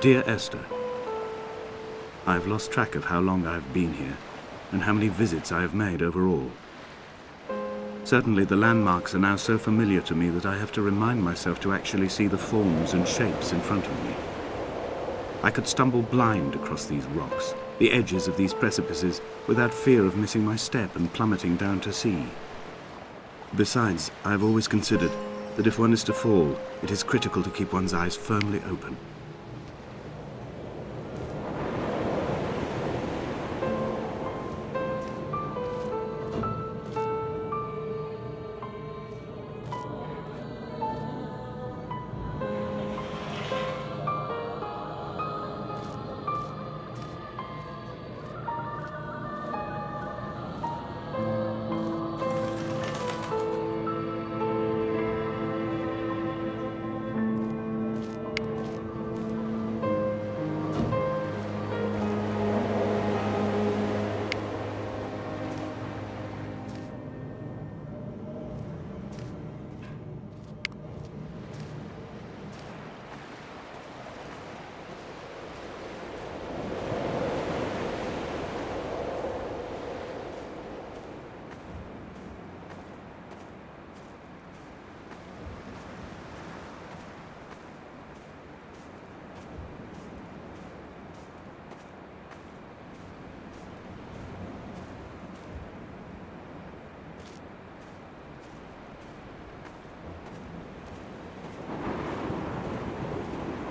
Dear Esther, I have lost track of how long I have been here and how many visits I have made overall. Certainly the landmarks are now so familiar to me that I have to remind myself to actually see the forms and shapes in front of me. I could stumble blind across these rocks, the edges of these precipices, without fear of missing my step and plummeting down to sea. Besides, I have always considered that if one is to fall, it is critical to keep one's eyes firmly open.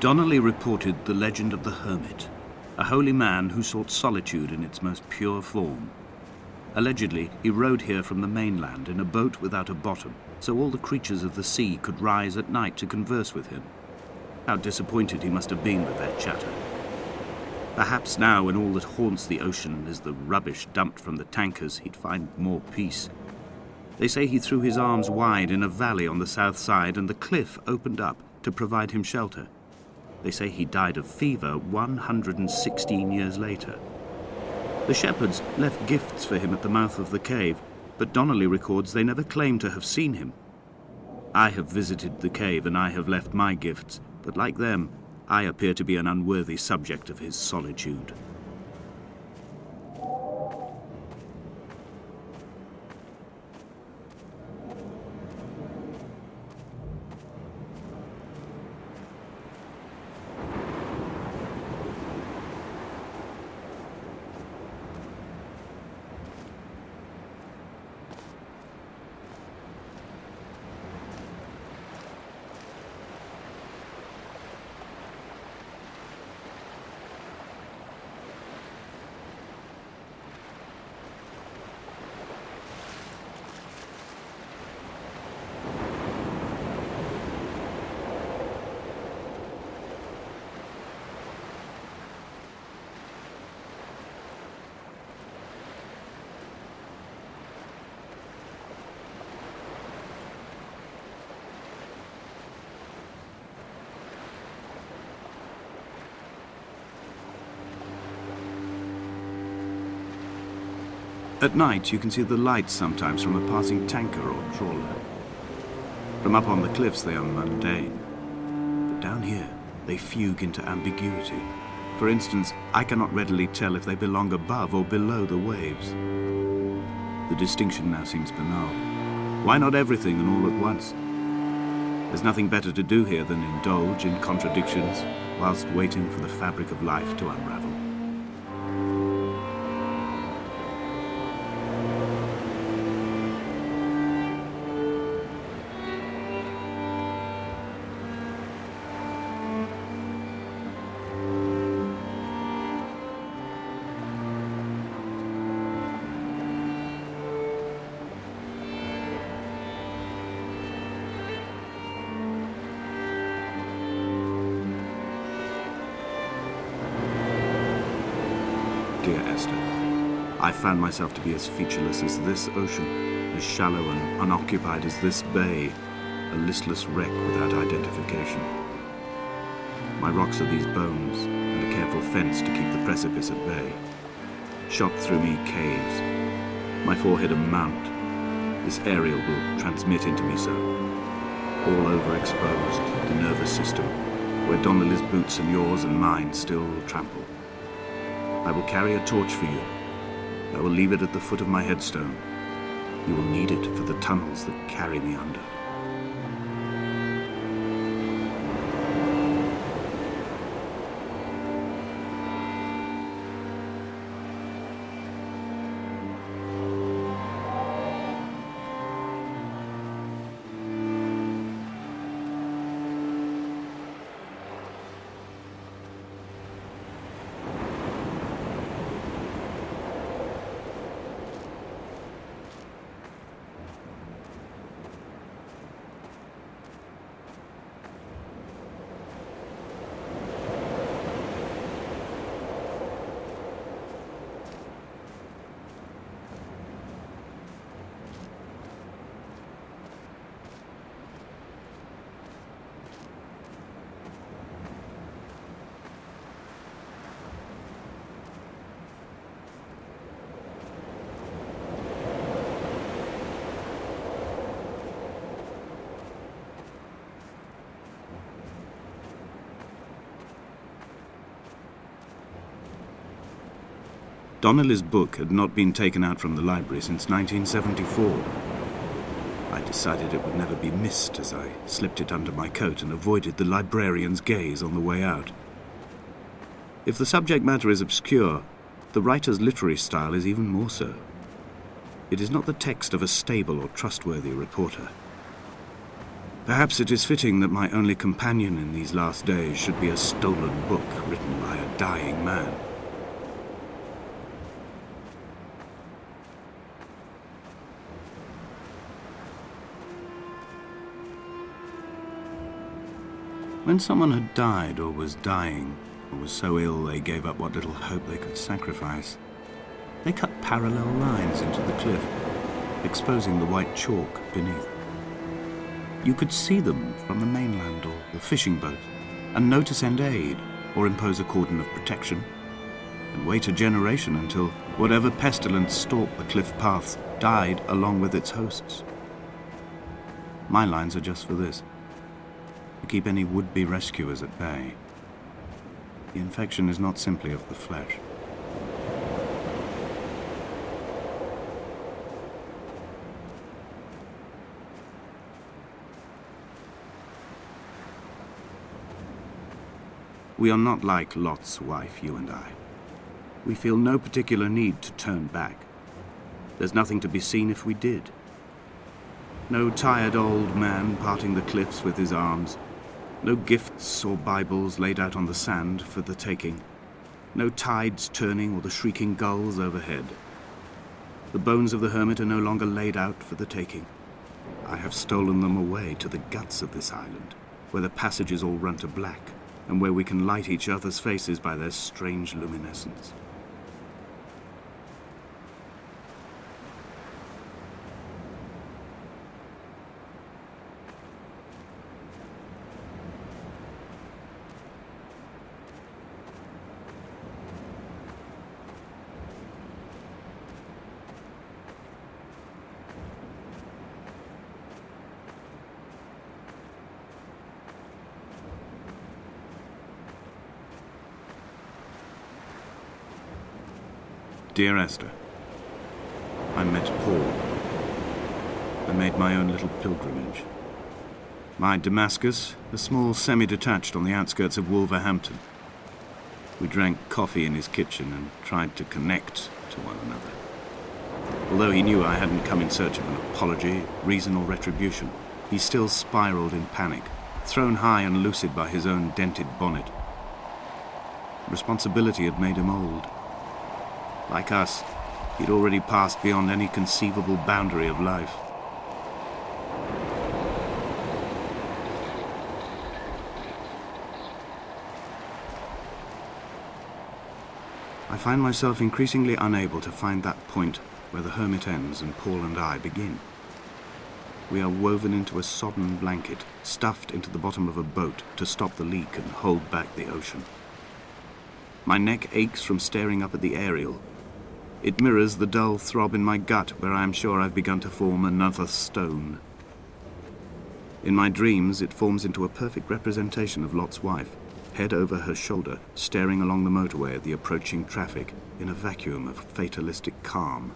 Donnelly reported the legend of the hermit, a holy man who sought solitude in its most pure form. Allegedly, he rode here from the mainland in a boat without a bottom, so all the creatures of the sea could rise at night to converse with him. How disappointed he must have been with their chatter. Perhaps now, when all that haunts the ocean is the rubbish dumped from the tankers, he'd find more peace. They say he threw his arms wide in a valley on the south side, and the cliff opened up to provide him shelter. They say he died of fever 116 years later. The shepherds left gifts for him at the mouth of the cave, but Donnelly records they never claimed to have seen him. I have visited the cave and I have left my gifts, but like them, I appear to be an unworthy subject of his solitude. At night, you can see the lights sometimes from a passing tanker or trawler. From up on the cliffs, they are mundane. But down here, they fugue into ambiguity. For instance, I cannot readily tell if they belong above or below the waves. The distinction now seems banal. Why not everything and all at once? There's nothing better to do here than indulge in contradictions whilst waiting for the fabric of life to unravel. Dear Esther, I found myself to be as featureless as this ocean, as shallow and unoccupied as this bay, a listless wreck without identification. My rocks are these bones, and a careful fence to keep the precipice at bay. Shot through me caves, my forehead a mount. This aerial will transmit into me so. All overexposed, the nervous system, where Donnelly's boots and yours and mine still trample. I will carry a torch for you. I will leave it at the foot of my headstone. You will need it for the tunnels that carry me under. Donnelly's book had not been taken out from the library since 1974. I decided it would never be missed as I slipped it under my coat and avoided the librarian's gaze on the way out. If the subject matter is obscure, the writer's literary style is even more so. It is not the text of a stable or trustworthy reporter. Perhaps it is fitting that my only companion in these last days should be a stolen book written by a dying man. When someone had died or was dying, or was so ill they gave up what little hope they could sacrifice, they cut parallel lines into the cliff, exposing the white chalk beneath. You could see them from the mainland or the fishing boat, and know to send aid or impose a cordon of protection, and wait a generation until whatever pestilence stalked the cliff paths died along with its hosts. My lines are just for this: to keep any would-be rescuers at bay. The infection is not simply of the flesh. We are not like Lot's wife, you and I. We feel no particular need to turn back. There's nothing to be seen if we did. No tired old man parting the cliffs with his arms. No gifts or Bibles laid out on the sand for the taking. No tides turning or the shrieking gulls overhead. The bones of the hermit are no longer laid out for the taking. I have stolen them away to the guts of this island, where the passages all run to black, and where we can light each other's faces by their strange luminescence. Dear Esther, I met Paul. I made my own little pilgrimage. My Damascus, a small semi-detached on the outskirts of Wolverhampton. We drank coffee in his kitchen and tried to connect to one another. Although he knew I hadn't come in search of an apology, reason or retribution, he still spiraled in panic, thrown high and lucid by his own dented bonnet. Responsibility had made him old. Like us, he'd already passed beyond any conceivable boundary of life. I find myself increasingly unable to find that point where the hermit ends and Paul and I begin. We are woven into a sodden blanket, stuffed into the bottom of a boat to stop the leak and hold back the ocean. My neck aches from staring up at the aerial. It mirrors the dull throb in my gut where I am sure I've begun to form another stone. In my dreams, it forms into a perfect representation of Lot's wife, head over her shoulder, staring along the motorway at the approaching traffic in a vacuum of fatalistic calm.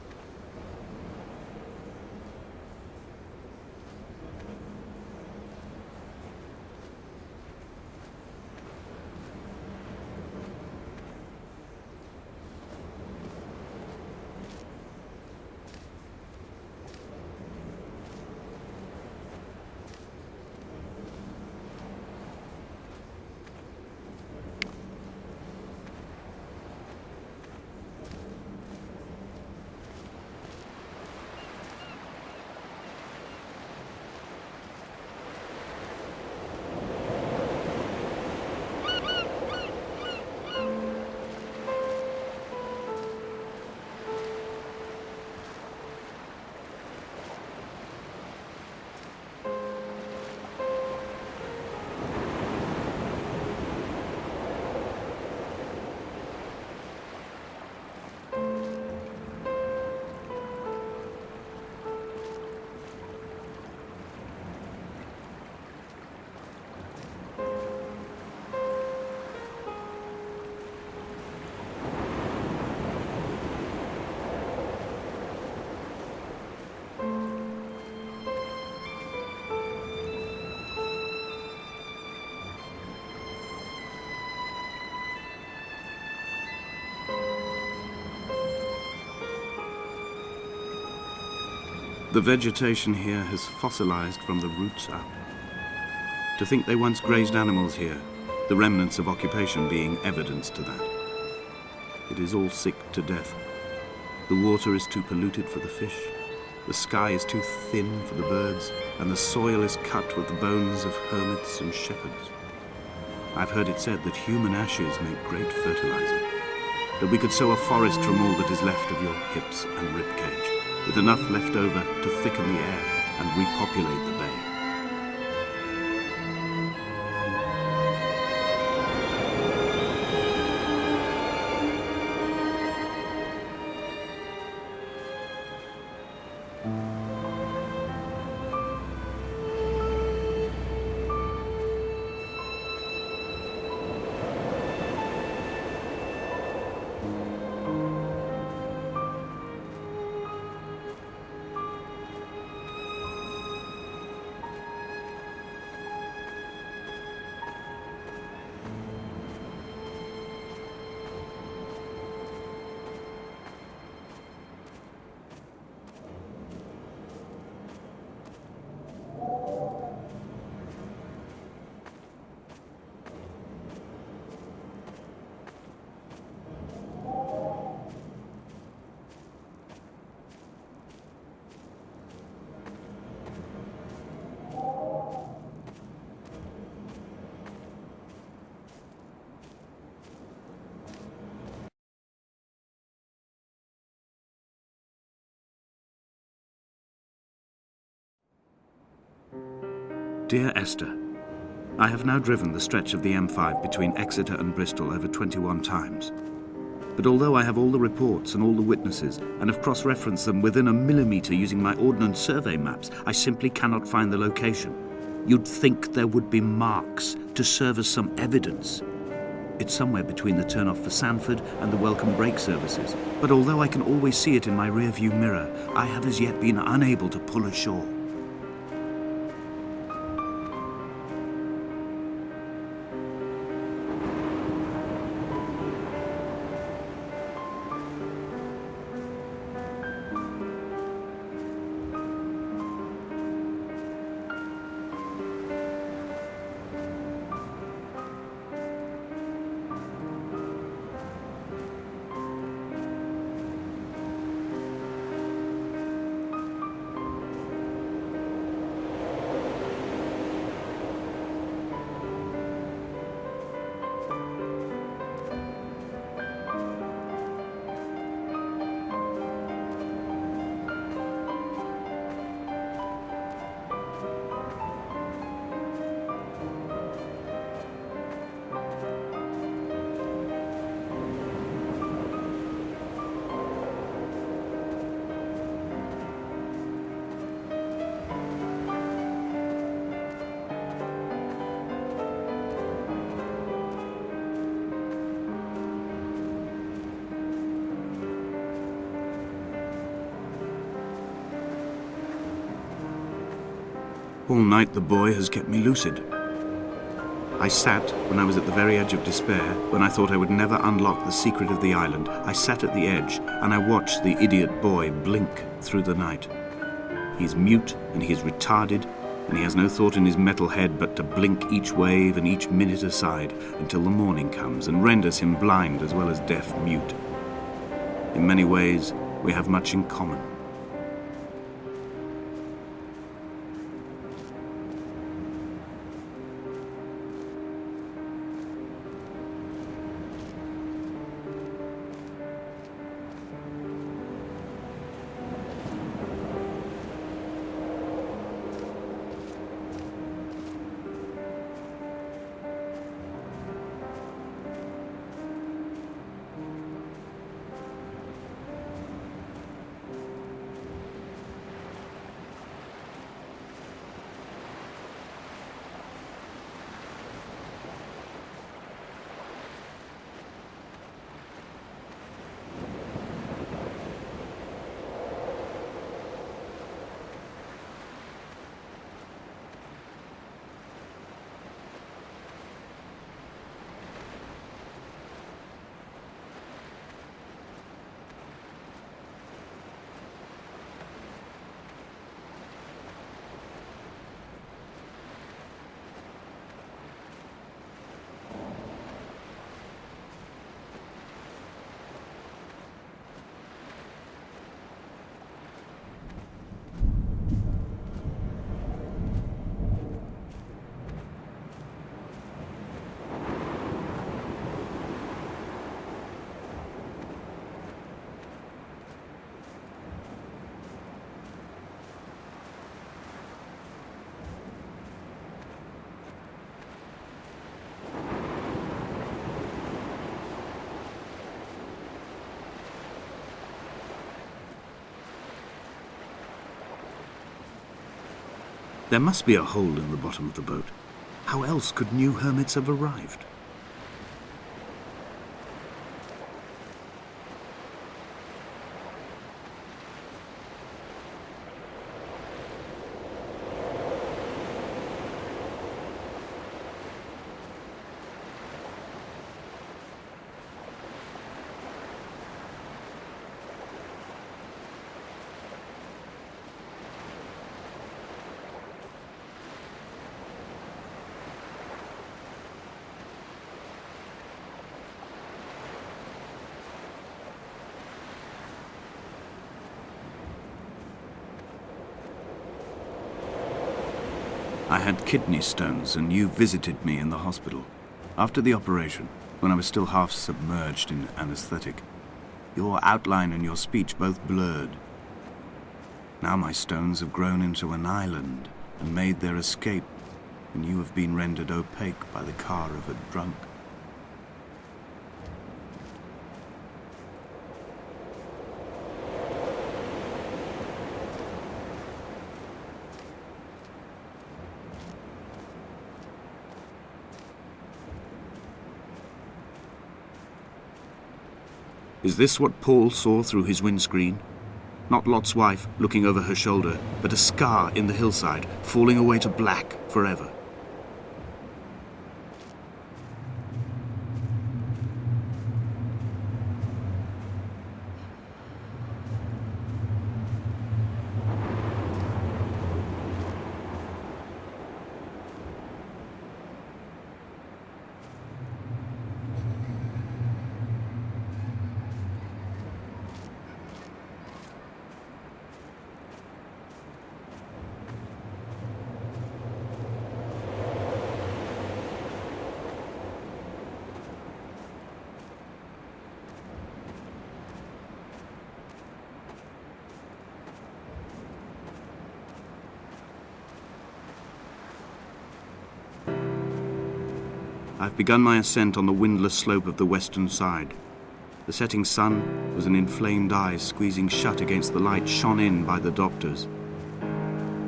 The vegetation here has fossilized from the roots up. To think they once grazed animals here, the remnants of occupation being evidence to that. It is all sick to death. The water is too polluted for the fish, the sky is too thin for the birds, and the soil is cut with the bones of hermits and shepherds. I've heard it said that human ashes make great fertilizer, that we could sow a forest from all that is left of your hips and ribcage, with enough left over to thicken the air and repopulate the bay. Dear Esther, I have now driven the stretch of the M5 between Exeter and Bristol over 21 times. But although I have all the reports and all the witnesses, and have cross-referenced them within a millimetre using my Ordnance Survey maps, I simply cannot find the location. You'd think there would be marks to serve as some evidence. It's somewhere between the turn-off for Sanford and the welcome brake services, but although I can always see it in my rear-view mirror, I have as yet been unable to pull ashore. All night the boy has kept me lucid. I sat, when I was at the very edge of despair, when I thought I would never unlock the secret of the island, I sat at the edge and I watched the idiot boy blink through the night. He is mute and he is retarded, and he has no thought in his metal head but to blink each wave and each minute aside until the morning comes and renders him blind as well as deaf-mute. In many ways, we have much in common. There must be a hole in the bottom of the boat. How else could new hermits have arrived? I had kidney stones and you visited me in the hospital. After the operation, when I was still half submerged in anesthetic, your outline and your speech both blurred. Now my stones have grown into an island and made their escape, and you have been rendered opaque by the car of a drunk. Is this what Paul saw through his windscreen? Not Lot's wife looking over her shoulder, but a scar in the hillside, falling away to black forever. I've begun my ascent on the windless slope of the western side. The setting sun was an inflamed eye squeezing shut against the light shone in by the doctors.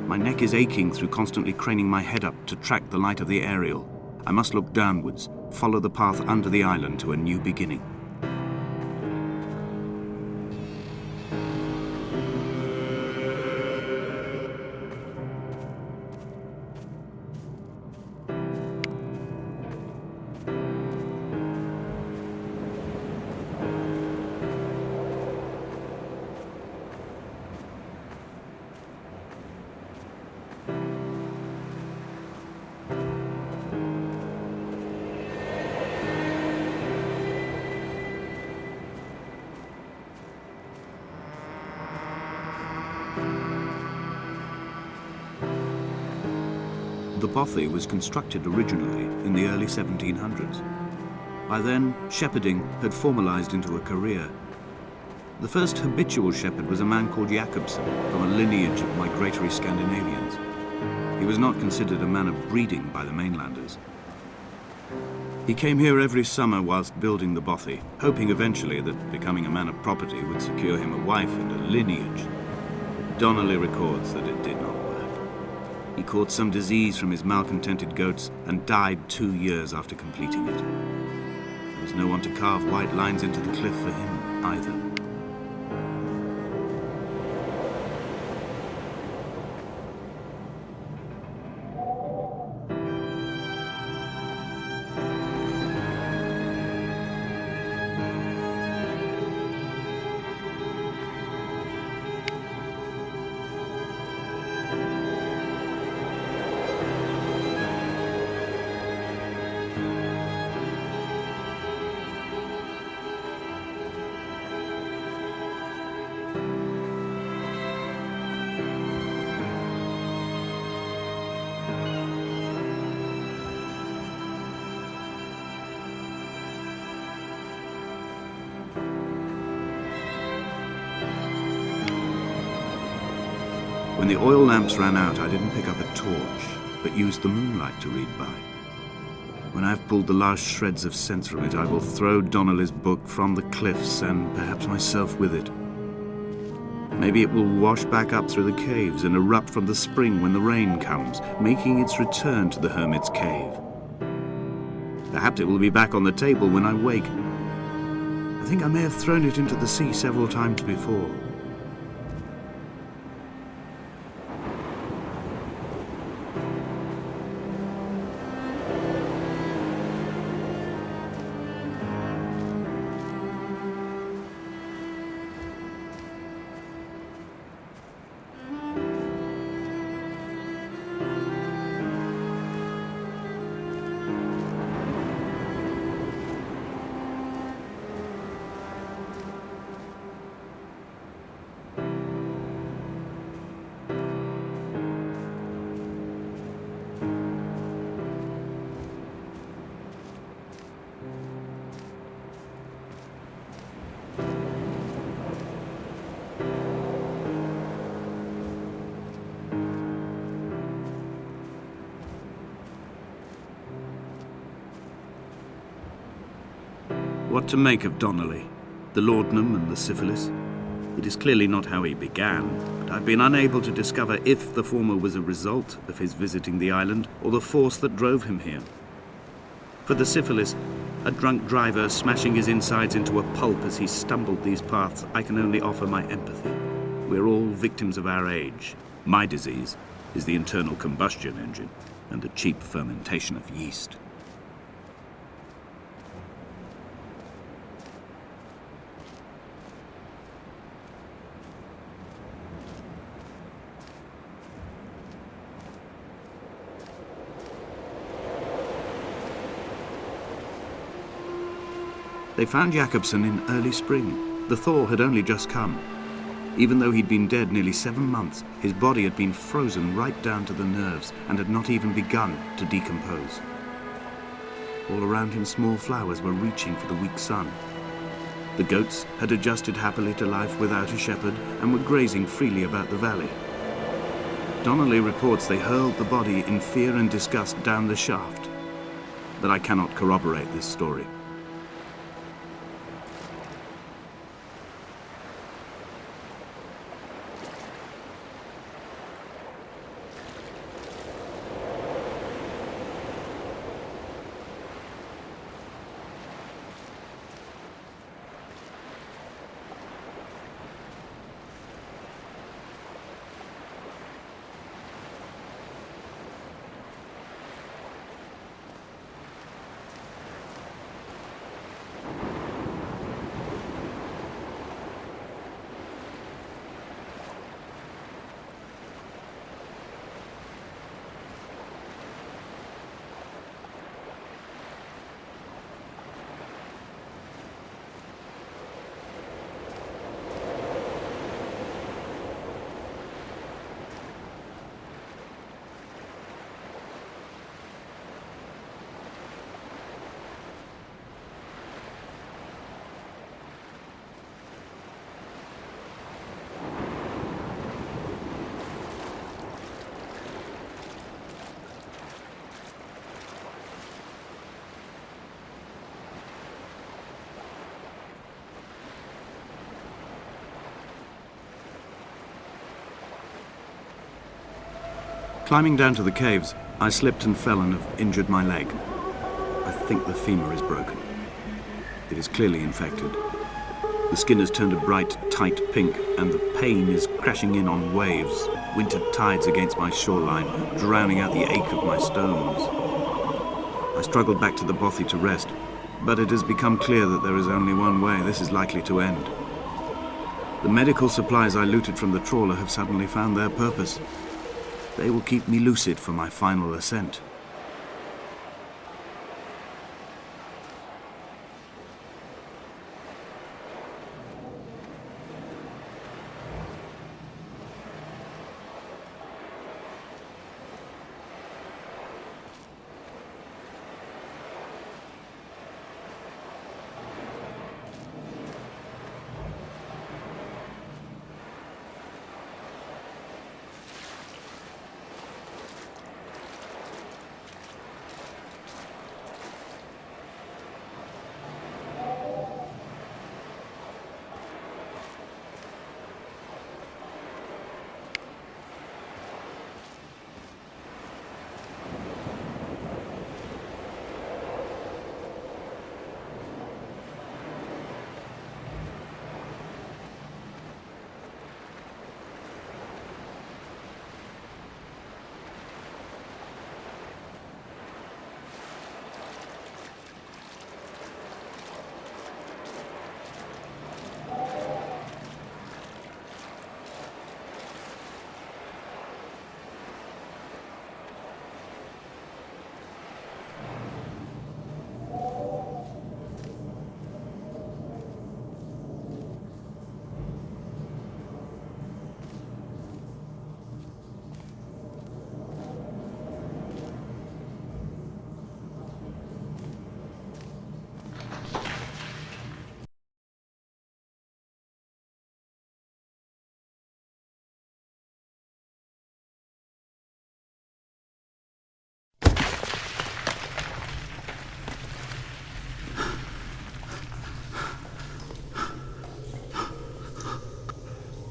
My neck is aching through constantly craning my head up to track the light of the aerial. I must look downwards, follow the path under the island to a new beginning. The bothy was constructed originally in the early 1700s. By then, shepherding had formalized into a career. The first habitual shepherd was a man called Jacobsen, from a lineage of migratory Scandinavians. He was not considered a man of breeding by the mainlanders. He came here every summer whilst building the bothy, hoping eventually that becoming a man of property would secure him a wife and a lineage. Donnelly records that it did not work. He caught some disease from his malcontented goats and died 2 years after completing it. There was no one to carve white lines into the cliff for him either. When the oil lamps ran out, I didn't pick up a torch, but used the moonlight to read by. When I've pulled the last shreds of sense from it, I will throw Donnelly's book from the cliffs, and perhaps myself with it. Maybe it will wash back up through the caves and erupt from the spring when the rain comes, making its return to the hermit's cave. Perhaps it will be back on the table when I wake. I think I may have thrown it into the sea several times before. What to make of Donnelly, the laudanum and the syphilis? It is clearly not how he began, but I've been unable to discover if the former was a result of his visiting the island or the force that drove him here. For the syphilis, a drunk driver smashing his insides into a pulp as he stumbled these paths, I can only offer my empathy. We're all victims of our age. My disease is the internal combustion engine and the cheap fermentation of yeast. They found Jacobsen in early spring. The thaw had only just come. Even though he'd been dead nearly 7 months, his body had been frozen right down to the nerves and had not even begun to decompose. All around him, small flowers were reaching for the weak sun. The goats had adjusted happily to life without a shepherd and were grazing freely about the valley. Donnelly reports they hurled the body in fear and disgust down the shaft, but I cannot corroborate this story. Climbing down to the caves, I slipped and fell and have injured my leg. I think the femur is broken. It is clearly infected. The skin has turned a bright, tight pink, and the pain is crashing in on waves, winter tides against my shoreline, drowning out the ache of my stones. I struggled back to the bothy to rest, but it has become clear that there is only one way this is likely to end. The medical supplies I looted from the trawler have suddenly found their purpose. They will keep me lucid for my final ascent.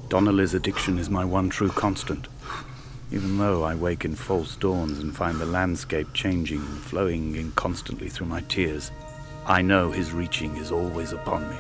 Donnelly's addiction is my one true constant. Even though I wake in false dawns and find the landscape changing, flowing inconstantly through my tears, I know his reaching is always upon me.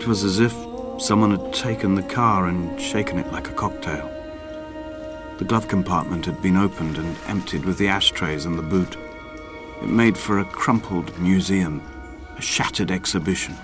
It was as if someone had taken the car and shaken it like a cocktail. The glove compartment had been opened and emptied with the ashtrays and the boot. It made for a crumpled museum, a shattered exhibition.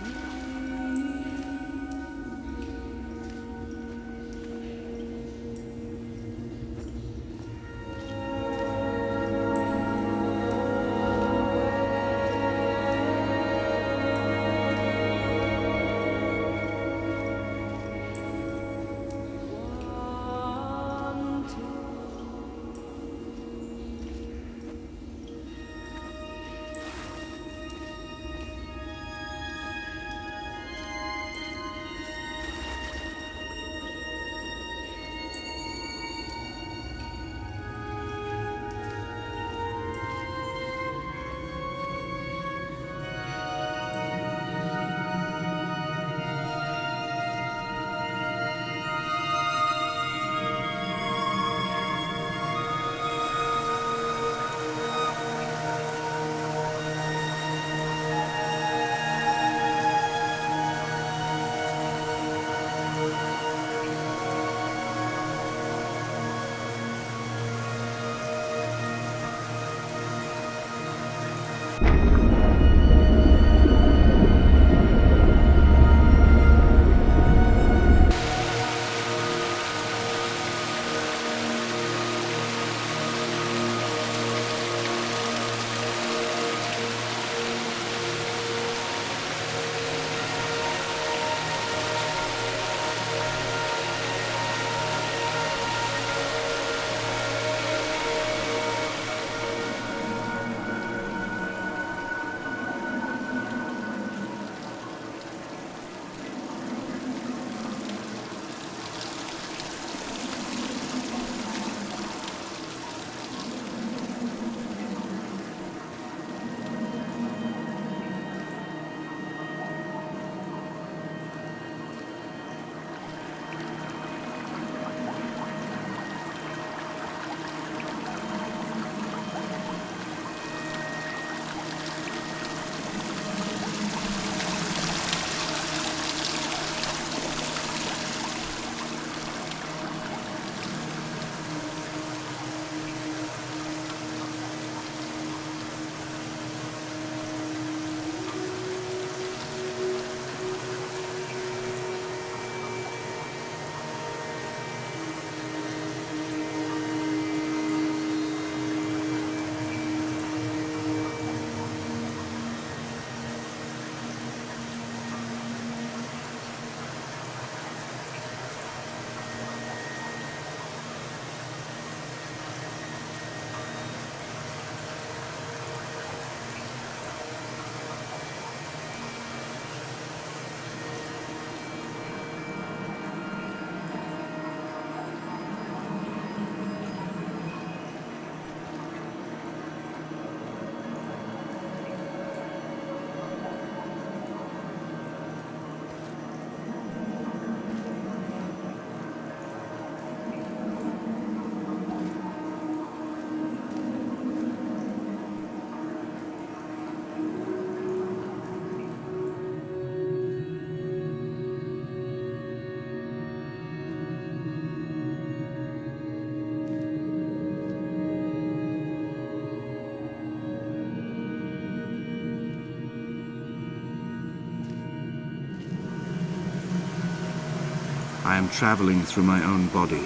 I am traveling through my own body,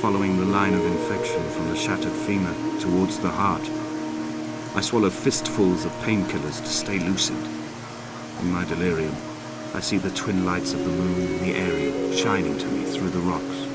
following the line of infection from the shattered femur towards the heart. I swallow fistfuls of painkillers to stay lucid. In my delirium, I see the twin lights of the moon and the Ariel shining to me through the rocks.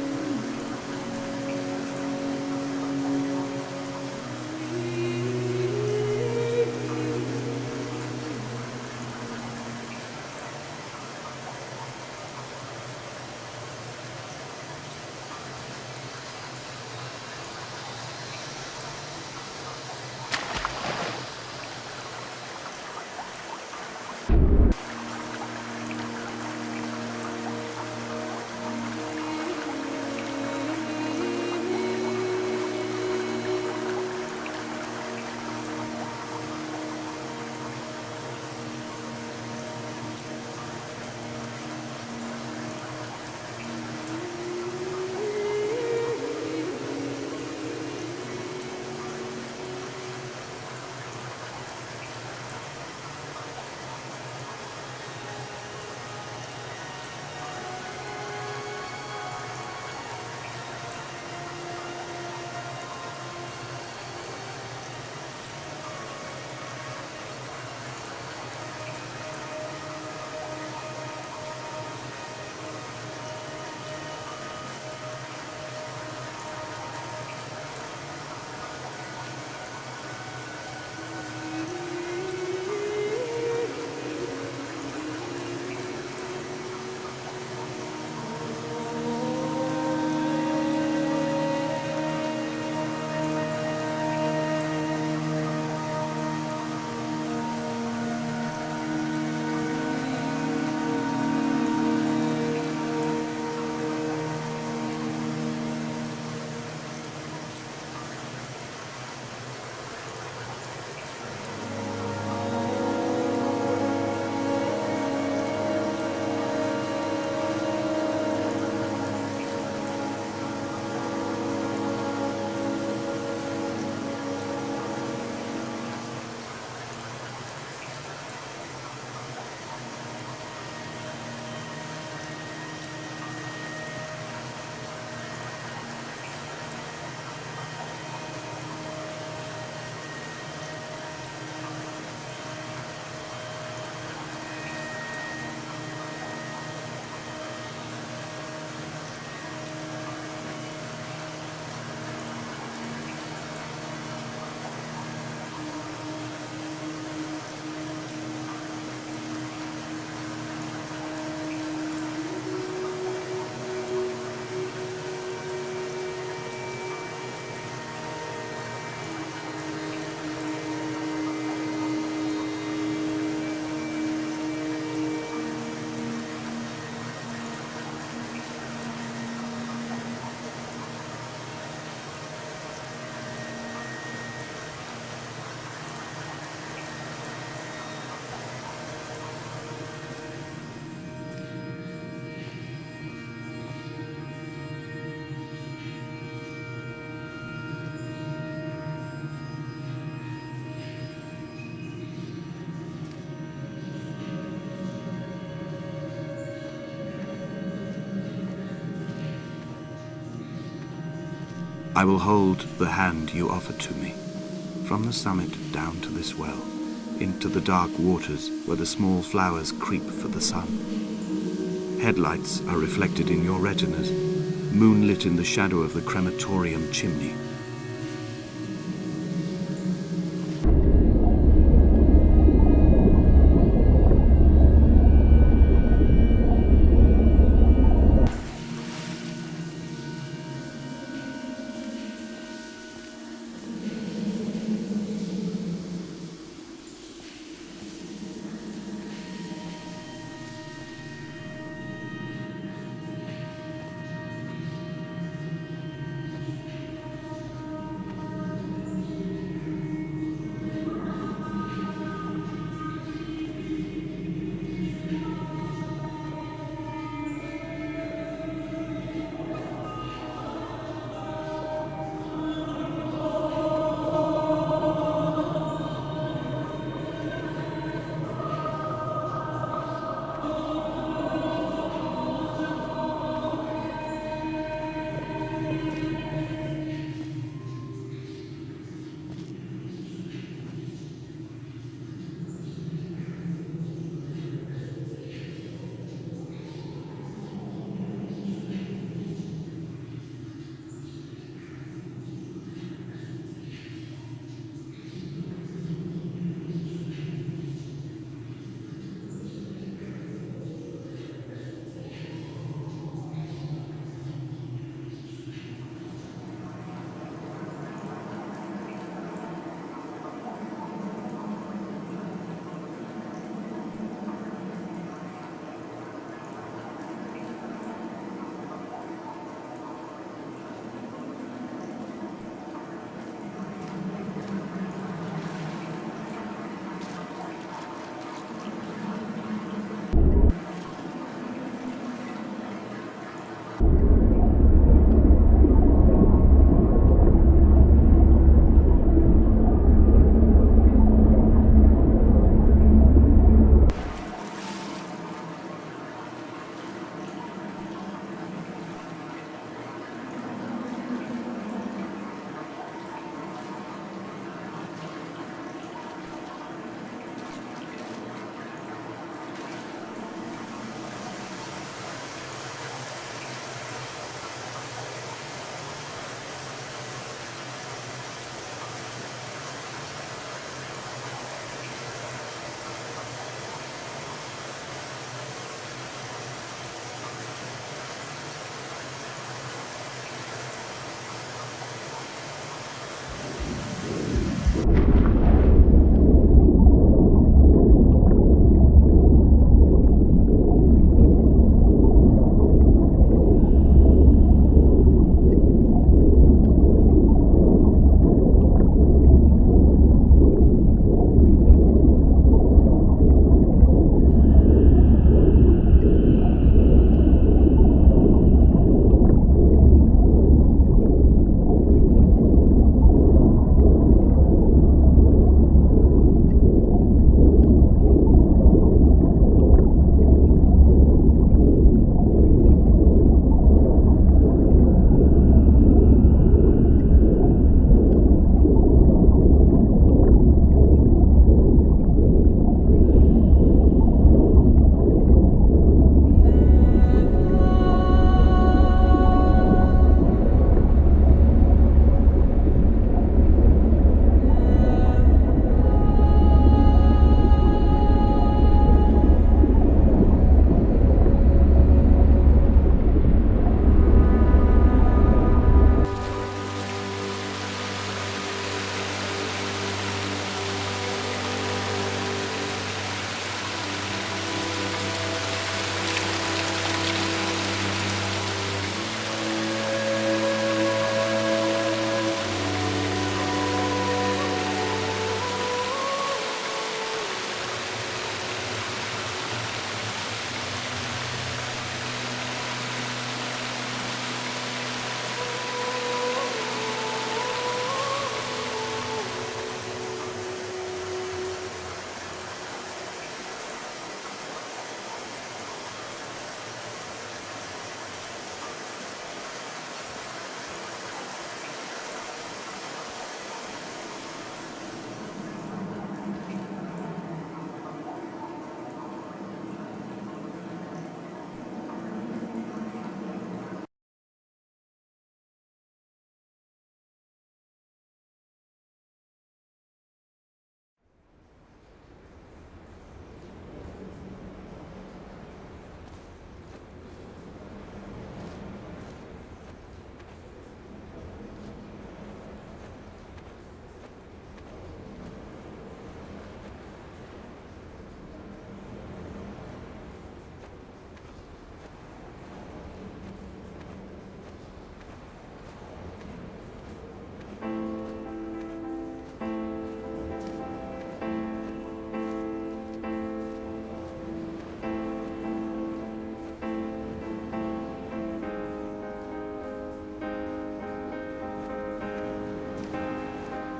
I will hold the hand you offered to me, from the summit down to this well, into the dark waters where the small flowers creep for the sun. Headlights are reflected in your retinas, moonlit in the shadow of the crematorium chimney.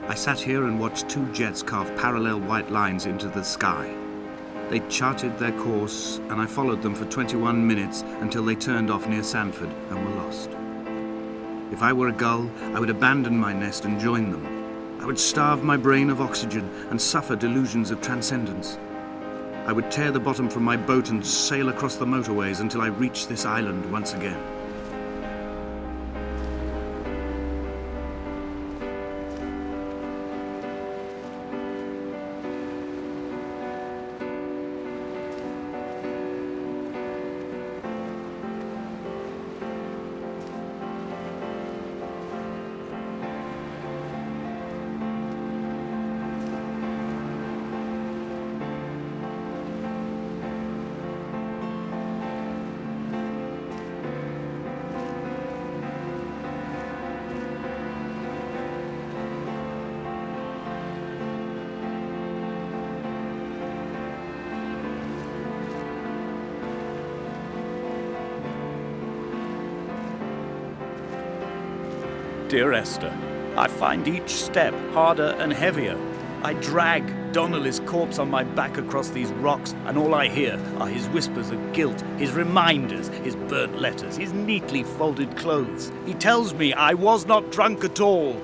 I sat here and watched two jets carve parallel white lines into the sky. They charted their course, and I followed them for 21 minutes until they turned off near Sanford and were lost. If I were a gull, I would abandon my nest and join them. I would starve my brain of oxygen and suffer delusions of transcendence. I would tear the bottom from my boat and sail across the motorways until I reached this island once again. Dear Esther, I find each step harder and heavier. I drag Donnelly's corpse on my back across these rocks, and all I hear are his whispers of guilt, his reminders, his burnt letters, his neatly folded clothes. He tells me I was not drunk at all.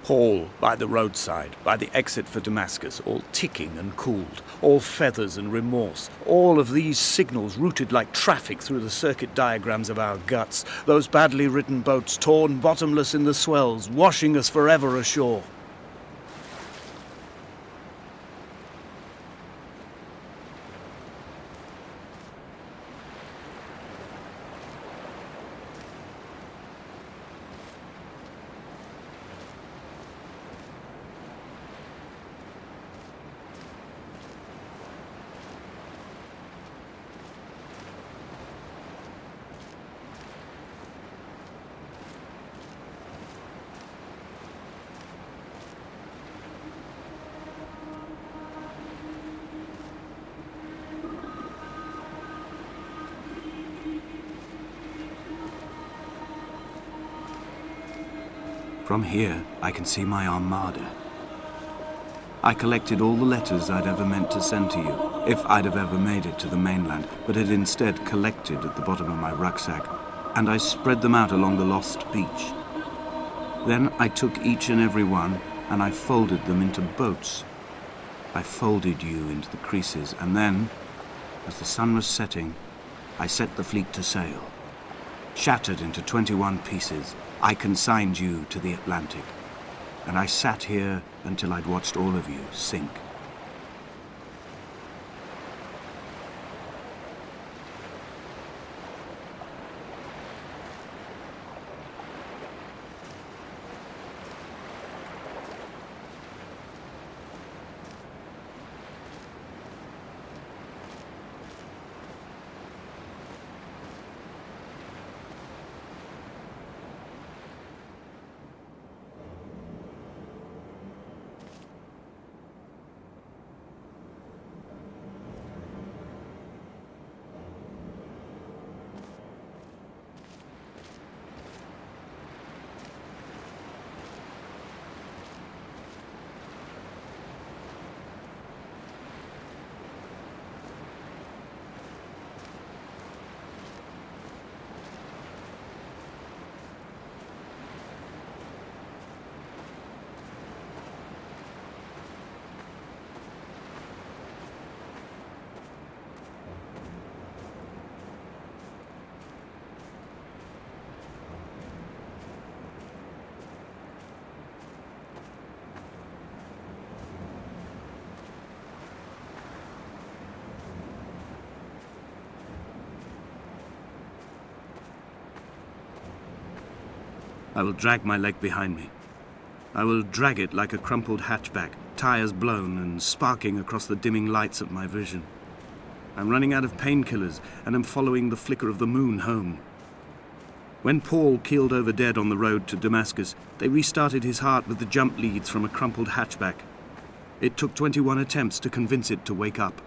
Paul, by the roadside, by the exit for Damascus, all ticking and cooled, all feathers and remorse, all of these signals routed like traffic through the circuit diagrams of our guts, those badly written boats torn bottomless in the swells, washing us forever ashore. From here, I can see my armada. I collected all the letters I'd ever meant to send to you, if I'd have ever made it to the mainland, but had instead collected at the bottom of my rucksack, and I spread them out along the lost beach. Then I took each and every one, and I folded them into boats. I folded you into the creases, and then As the sun was setting, I set the fleet to sail. Shattered into 21 pieces, I consigned you to the Atlantic, and I sat here until I'd watched all of you sink. I will drag my leg behind me. I will drag it like a crumpled hatchback, tires blown and sparking across the dimming lights of my vision. I'm running out of painkillers and am following the flicker of the moon home. When Paul keeled over dead on the road to Damascus, they restarted his heart with the jump leads from a crumpled hatchback. It took 21 attempts to convince it to wake up.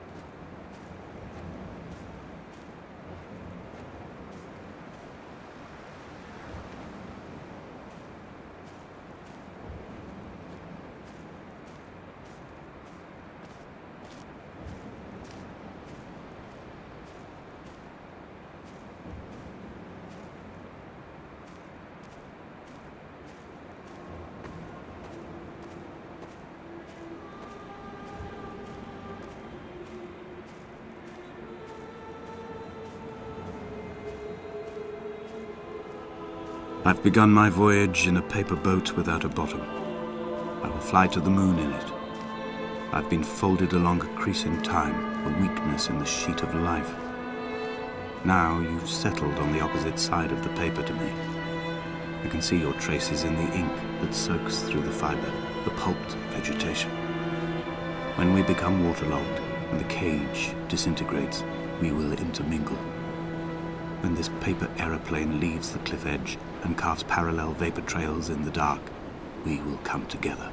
I've begun my voyage in a paper boat without a bottom. I will fly to the moon in it. I've been folded along a crease in time, a weakness in the sheet of life. Now you've settled on the opposite side of the paper to me. I can see your traces in the ink that soaks through the fiber, the pulped vegetation. When we become waterlogged and the cage disintegrates, we will intermingle. When this paper aeroplane leaves the cliff edge and carves parallel vapor trails in the dark, we will come together.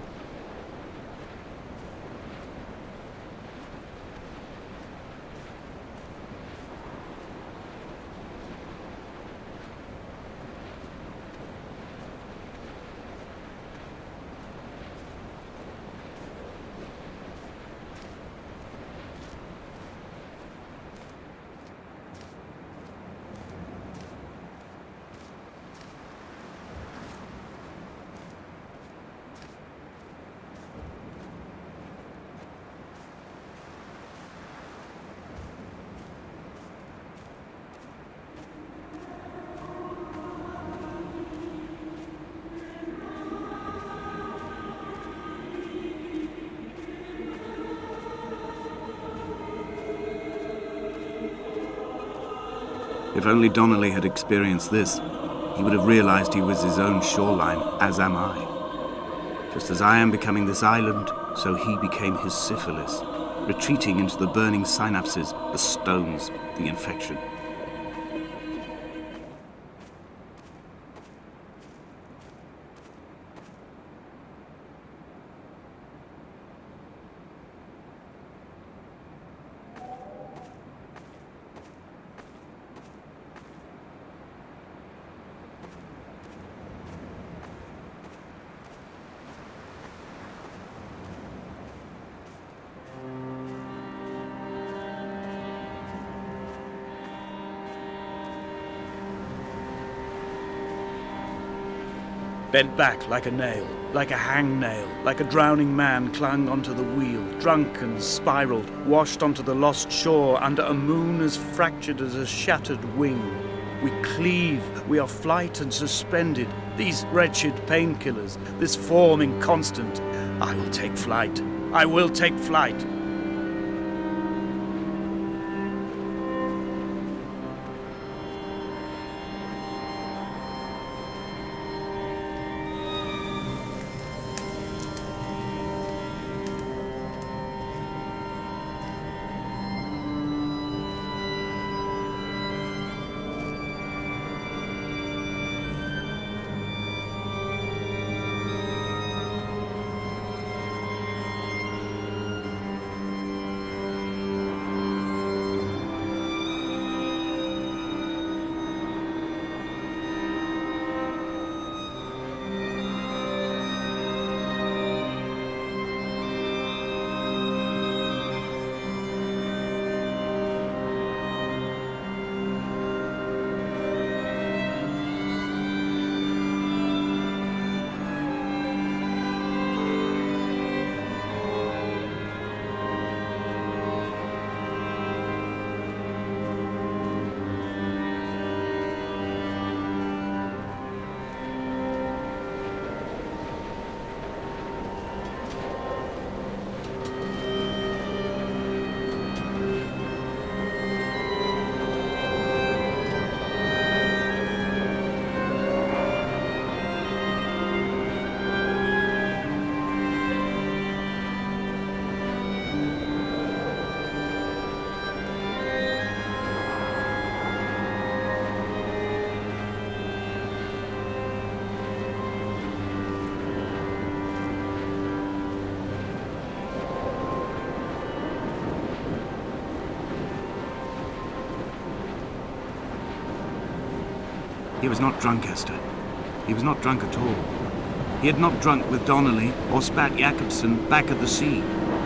If only Donnelly had experienced this, he would have realized he was his own shoreline, as am I. Just as I am becoming this island, so he became his syphilis, retreating into the burning synapses, the stones, the infection. bent back like a nail, like a hangnail, like a drowning man clung onto the wheel, drunk and spiraled, washed onto the lost shore under a moon as fractured as a shattered wing. We cleave, we are flight and suspended, these wretched painkillers, this form inconstant. I will take flight. I will take flight. He was not drunk, Esther. He was not drunk at all. He had not drunk with Donnelly or spat Jakobsen back at the sea.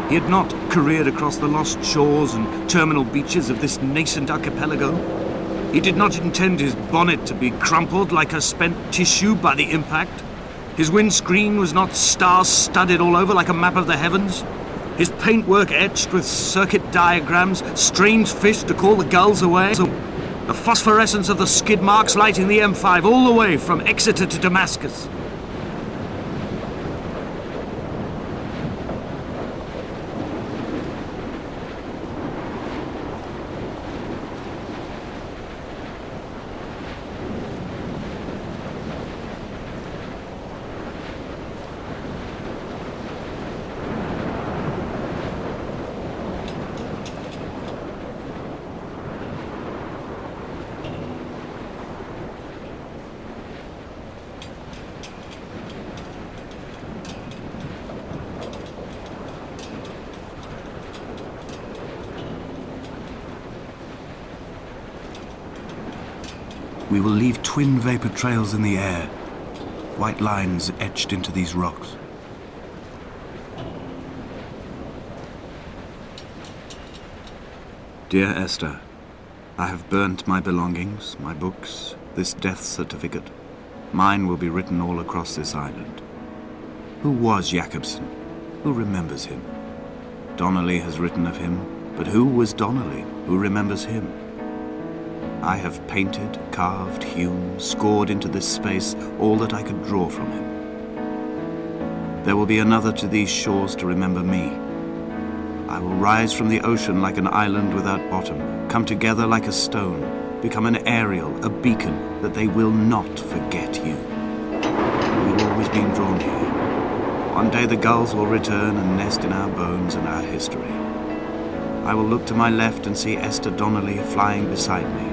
He had not careered across the lost shores and terminal beaches of this nascent archipelago. He did not intend his bonnet to be crumpled like a spent tissue by the impact. His windscreen was not star-studded all over like a map of the heavens. His paintwork etched with circuit diagrams, strange fish to call the gulls away. The phosphorescence of the skid marks lighting the M5 all the way from Exeter to Damascus. We will leave twin vapor trails in the air, white lines etched into these rocks. Dear Esther, I have burnt my belongings, my books, this death certificate. Mine will be written all across this island. Who was Jakobsen? Who remembers him? Donnelly has written of him, but who was Donnelly? Who remembers him? I have painted, carved, hewn, scored into this space all that I could draw from him. There will be another to these shores to remember me. I will rise from the ocean like an island without bottom, come together like a stone, become an aerial, a beacon, that they will not forget you. We've always been drawn here. One day the gulls will return and nest in our bones and our history. I will look to my left and see Esther Donnelly flying beside me.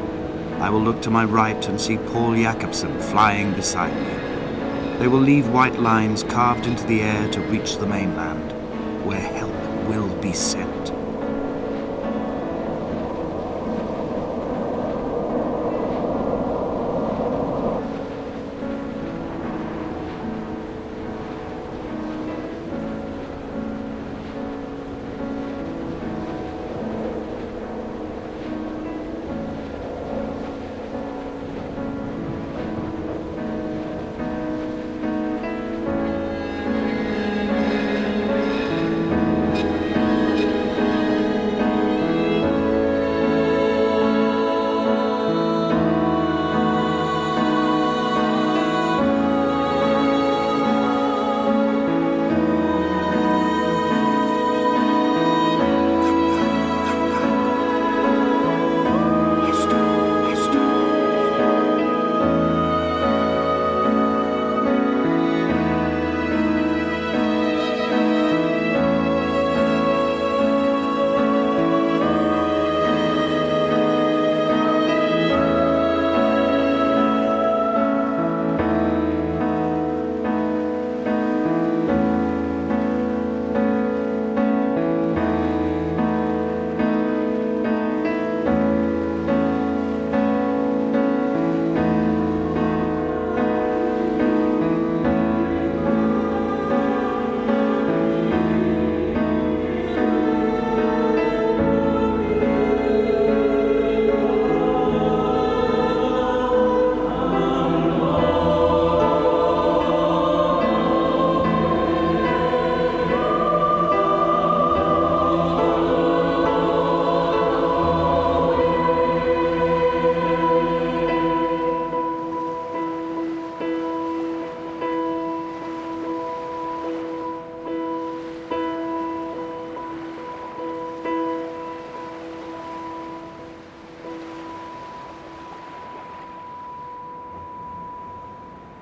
I will look to my right and see Paul Jakobsen flying beside me. They will leave white lines carved into the air to reach the mainland, where help will be sent.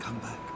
come back.